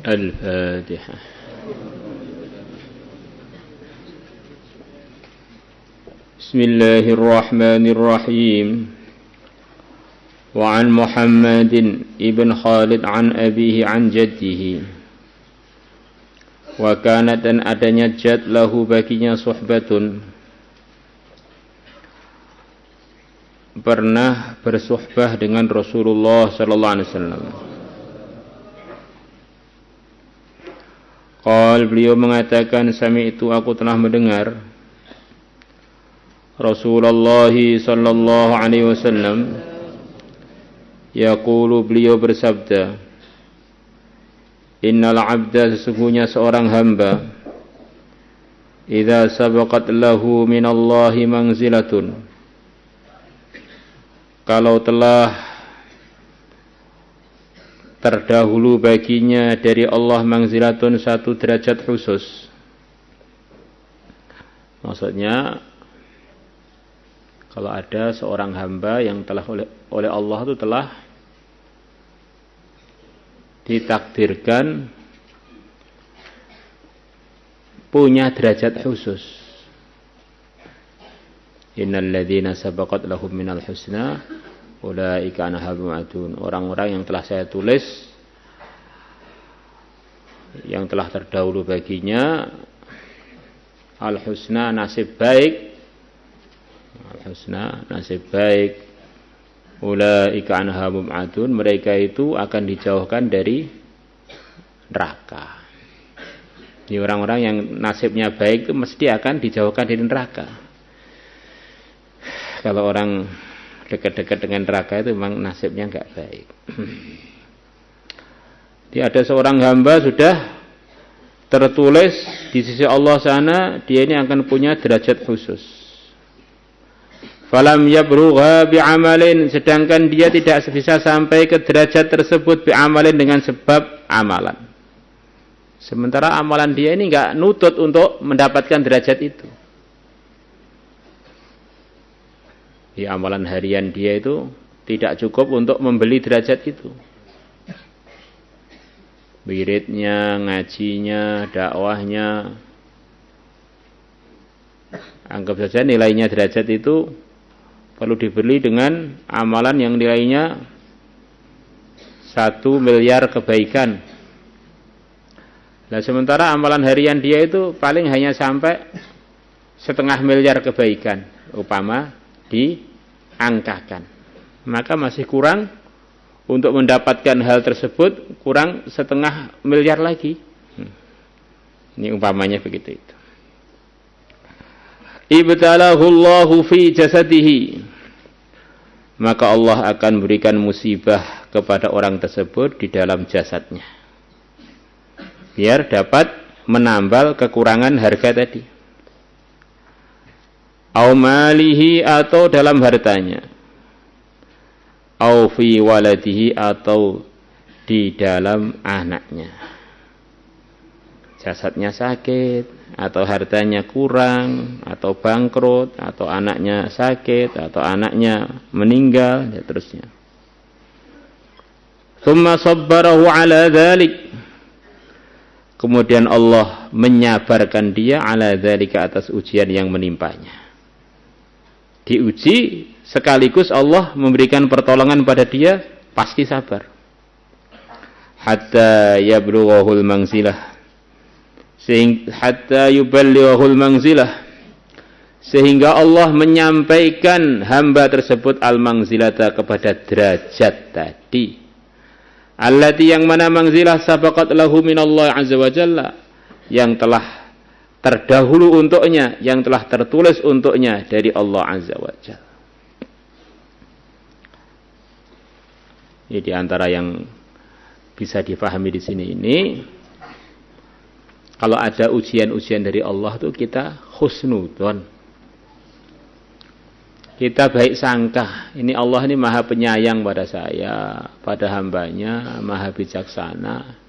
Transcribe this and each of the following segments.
الفاتحة. بسم الله الرحمن الرحيم. وعن محمد ابن Khalid عن أبيه عن جده. Wakanat dan adanya jad lahu baginya suhbatun, pernah bersuhbah dengan Rasulullah sallallahu alaihi wasallam. Beliau mengatakan, sami'tu, aku telah mendengar Rasulullah sallallahu alaihi wasallam yaqulu, beliau bersabda, innal abda, sesungguhnya seorang hamba, idza sabaqat lahu minallahi manzilatun, kalau telah terdahulu baginya dari Allah manzilatun, satu derajat khusus. Maksudnya, kalau ada seorang hamba yang telah oleh Allah itu telah ditakdirkan punya derajat khusus. Innal ladzina sabaqat lahum minal husna ulaika anha mu'adun. Orang-orang yang telah saya tulis, yang telah terdahulu baginya al-husna, nasib baik. Al-husna, nasib baik. Ulaika anha mub'adun, mereka itu akan dijauhkan dari neraka. Ini orang-orang yang nasibnya baik itu mesti akan dijauhkan dari neraka. Kalau orang dekat-dekat dengan neraka itu memang nasibnya enggak baik. Jadi ada seorang hamba sudah tertulis di sisi Allah sana, dia ini akan punya derajat khusus. Falam yabrugha bi'amalin, sedangkan dia tidak bisa sampai ke derajat tersebut bi'amalin, dengan sebab amalan. Sementara amalan dia ini enggak nutut untuk mendapatkan derajat itu. Di amalan harian dia itu tidak cukup untuk membeli derajat itu. Wiridnya, ngajinya, dakwahnya, anggap saja nilainya derajat itu perlu dibeli dengan amalan yang nilainya 1 miliar kebaikan. Nah, sementara amalan harian dia itu paling hanya sampai 0,5 miliar kebaikan, upama diangkakan. Maka masih kurang untuk mendapatkan hal tersebut, kurang 0,5 miliar lagi. Ini umpamanya begitu itu. Ibtalahu Allahu fi jasadihi, maka Allah akan berikan musibah kepada orang tersebut di dalam jasadnya, biar dapat menambal kekurangan harga tadi. Au malihi, atau dalam hartanya. Au fi waladihi, atau di dalam anaknya. Jasadnya sakit, atau hartanya kurang, atau bangkrut, atau anaknya sakit, atau anaknya meninggal, dan terusnya. Tsumma sabbarahu ala dzalik, kemudian Allah menyabarkan dia ala dzalika, atas ujian yang menimpanya. Diuji sekaligus Allah memberikan pertolongan pada dia, pasti sabar. Hatta yablughul manzilah, hatta yuballighul manzilah, sehingga Allah menyampaikan hamba tersebut al-manzilata, kepada derajat tadi. Allati, yang mana manzilah sabaqat lahu minallah azza wa jalla, yang telah terdahulu untuknya, yang telah tertulis untuknya dari Allah azza wa jalla. Ini di antara yang bisa difahami di sini ini. Kalau ada ujian-ujian dari Allah itu kita husnudon, kita baik sangka, ini Allah ini maha penyayang pada saya, pada hambanya, maha bijaksana.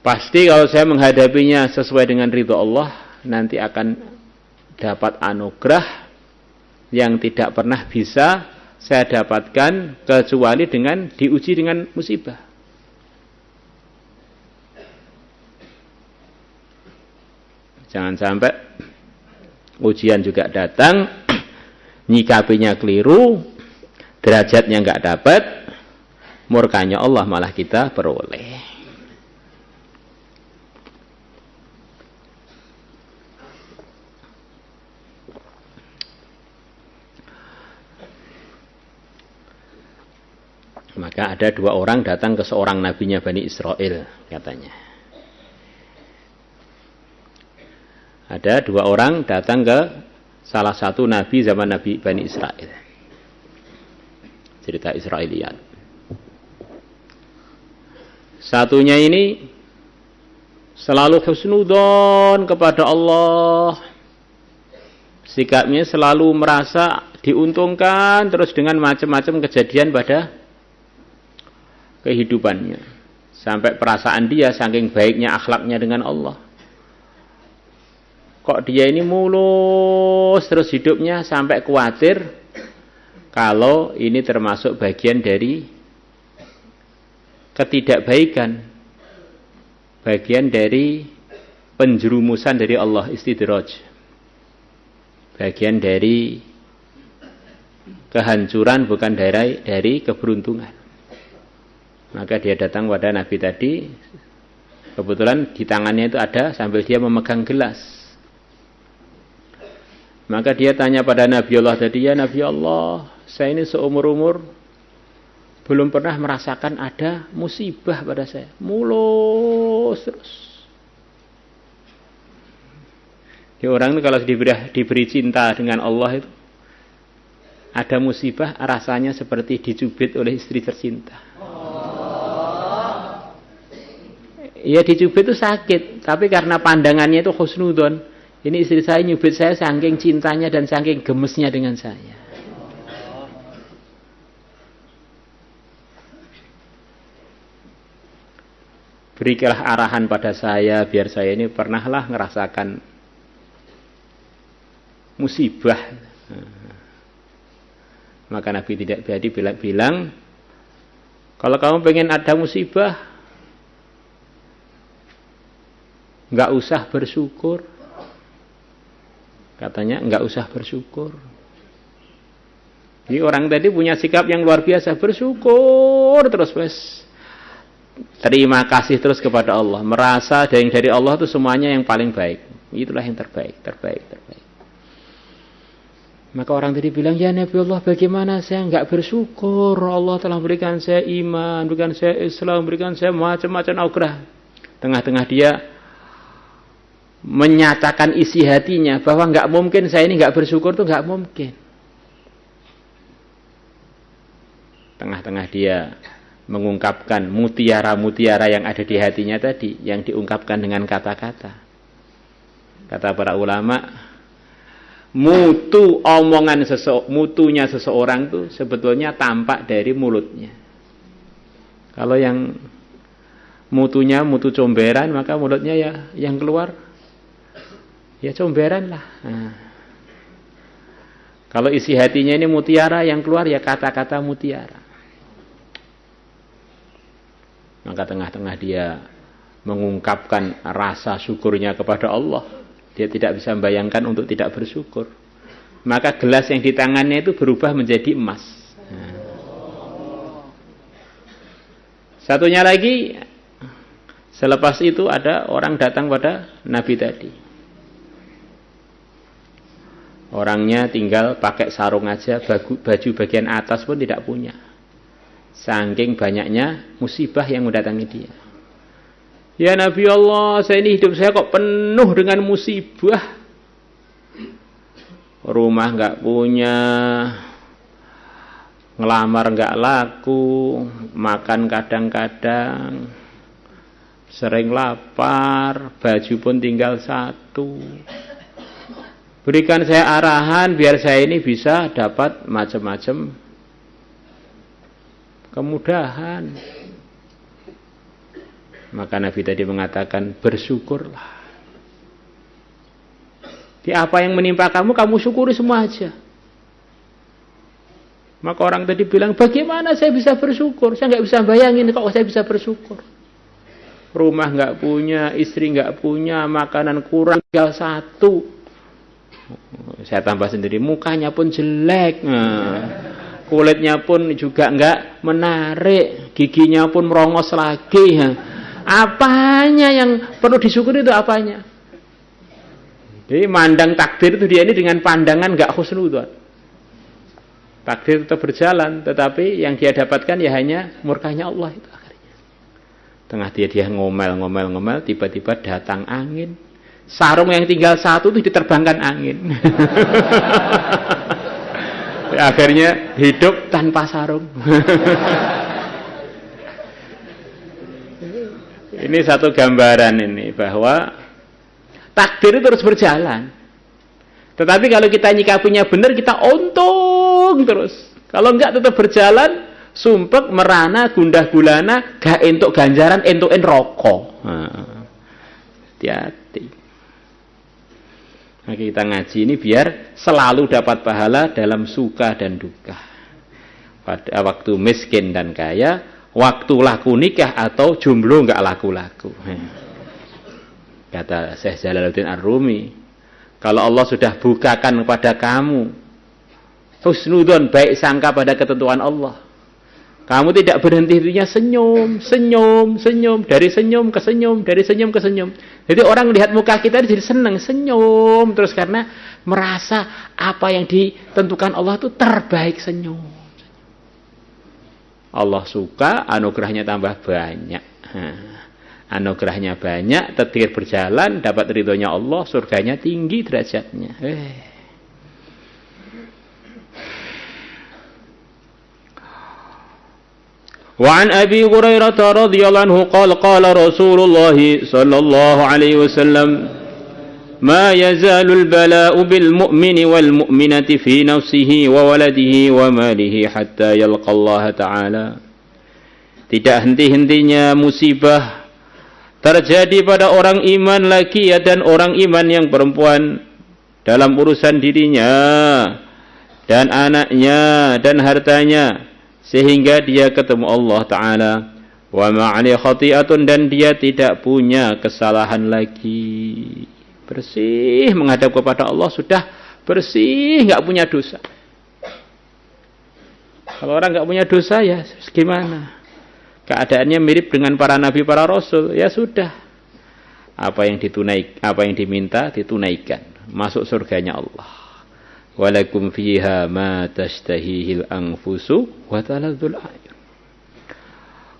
Pasti kalau saya menghadapinya sesuai dengan ridho Allah, nanti akan dapat anugerah yang tidak pernah bisa saya dapatkan kecuali dengan diuji dengan musibah. Jangan sampai ujian juga datang, nyikapinya keliru, derajatnya nggak dapat, murkanya Allah malah kita peroleh. Maka ada 2 orang datang ke seorang nabinya Bani Israel, katanya. Ada 2 orang datang ke salah satu nabi zaman Nabi Bani Israel. Cerita Israiliyat. Satunya ini selalu husnudzon kepada Allah. Sikapnya selalu merasa diuntungkan terus dengan macam-macam kejadian pada kehidupannya. Sampai perasaan dia saking baiknya akhlaknya dengan Allah. Kok dia ini mulus terus hidupnya, sampai khawatir kalau ini termasuk bagian dari ketidakbaikan. Bagian dari penjerumusan dari Allah, istidraj. Bagian dari kehancuran, bukan dari keberuntungan. Maka dia datang pada Nabi tadi. Kebetulan di tangannya itu ada sambil dia memegang gelas. Maka dia tanya pada Nabi Allah tadi, ya Nabi Allah, saya ini seumur-umur belum pernah merasakan ada musibah pada saya. Mulus terus. Di orang itu kalau diberi cinta dengan Allah itu, ada musibah rasanya seperti dicubit oleh istri tercinta. Ya dicubit itu sakit, tapi karena pandangannya itu husnudon. Ini istri saya nyubit saya saking cintanya dan saking gemesnya dengan saya. Berikanlah arahan pada saya biar saya ini pernahlah ngerasakan musibah. Maka Nabi tidak jadi bilang, kalau kamu pengen ada musibah, nggak usah bersyukur. Katanya nggak usah bersyukur. Jadi orang tadi punya sikap yang luar biasa, bersyukur terus, wes. Terima kasih terus kepada Allah, merasa dari Allah itu semuanya yang paling baik. Itulah yang terbaik. Maka orang tadi bilang, ya Nabi Allah, bagaimana saya nggak bersyukur? Allah telah berikan saya iman, berikan saya Islam, berikan saya macam-macam anugerah. Tengah-tengah dia menyatakan isi hatinya bahwa nggak mungkin saya ini nggak bersyukur, tuh nggak mungkin. Tengah-tengah dia mengungkapkan mutiara-mutiara yang ada di hatinya tadi, yang diungkapkan dengan kata-kata. Kata para ulama, mutunya seseorang tuh sebetulnya tampak dari mulutnya. Kalau yang mutu comberan, maka mulutnya ya yang keluar ya comberan lah. Nah, kalau isi hatinya ini mutiara, yang keluar ya kata-kata mutiara. Maka tengah-tengah dia mengungkapkan rasa syukurnya kepada Allah. Dia tidak bisa membayangkan untuk tidak bersyukur. Maka gelas yang di tangannya itu berubah menjadi emas. Nah. Satunya lagi, selepas itu ada orang datang pada Nabi tadi. Orangnya tinggal pakai sarung aja, baju bagian atas pun tidak punya. Saking banyaknya musibah yang mendatangi dia. Ya Nabi Allah, saya ini hidup saya kok penuh dengan musibah. Rumah nggak punya, ngelamar nggak laku, makan kadang-kadang, sering lapar, baju pun tinggal satu. Berikan saya arahan biar saya ini bisa dapat macam-macam kemudahan. Maka Nabi tadi mengatakan, bersyukurlah. Di apa yang menimpa kamu, kamu syukuri semua aja. Maka orang tadi bilang, bagaimana saya bisa bersyukur? Saya nggak bisa bayangin kok saya bisa bersyukur. rumah nggak punya, istri nggak punya, makanan kurang, tinggal satu. Saya tambah sendiri, mukanya pun jelek, kulitnya pun juga nggak menarik, giginya pun merongos lagi. Apanya yang perlu disyukuri itu apanya? Jadi mandang takdir itu dia ini dengan pandangan nggak husnudzon. Takdir tetap berjalan, tetapi yang dia dapatkan ya hanya murkanya Allah itu akhirnya. Tengah dia ngomel, tiba-tiba datang angin. Sarung yang tinggal satu itu diterbangkan angin. Akhirnya hidup tanpa sarung. Ini satu gambaran ini bahwa takdir itu terus berjalan. Tetapi kalau kita nyikapinya benar, kita untung terus. Kalau enggak tetap berjalan, sumpek, merana, gundah gulana, gak entuk ganjaran, entukin rokok. Hati-hati. Nah, kita ngaji ini biar selalu dapat pahala dalam suka dan duka. Pada waktu miskin dan kaya, waktu laku nikah atau jomblo enggak laku-laku. Kata Syekh Jalaluddin Ar-Rumi, kalau Allah sudah bukakan kepada kamu husnudzon, baik sangka pada ketentuan Allah, kamu tidak berhenti-hentinya senyum, dari senyum ke senyum. Jadi orang lihat muka kita jadi senang, senyum terus karena merasa apa yang ditentukan Allah itu terbaik, senyum. Allah suka, anugerahnya tambah banyak. Anugerahnya banyak, takdir berjalan, dapat ridhonya Allah, surganya tinggi derajatnya. وعن أبي هريرة رضي الله عنه قال قال رسول الله صلى الله عليه وسلم ما يزال البلاء بالمؤمن والمؤمنة في نفسه وولده وماله حتى يلقى الله تعالى. Tidak henti-hentinya musibah terjadi pada orang iman laki dan orang iman yang perempuan dalam urusan dirinya dan anaknya dan hartanya, sehingga dia ketemu Allah Ta'ala. Wa ma'ali khati'atun, dan dia tidak punya kesalahan lagi. Bersih menghadap kepada Allah, sudah bersih, nggak punya dosa. Kalau orang nggak punya dosa, ya gimana? Keadaannya mirip dengan para nabi, para rasul. Ya sudah, apa yang diminta ditunaikan, masuk surganya Allah. Walakum fiha ma tashtahihil anfusu wa taladzul a'yun.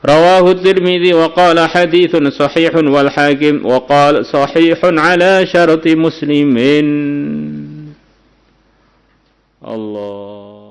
Rawahu Tirmidzi wa qala haditsun sahihun wal Hakim wa qala sahihun ala syarti Muslimin. Allah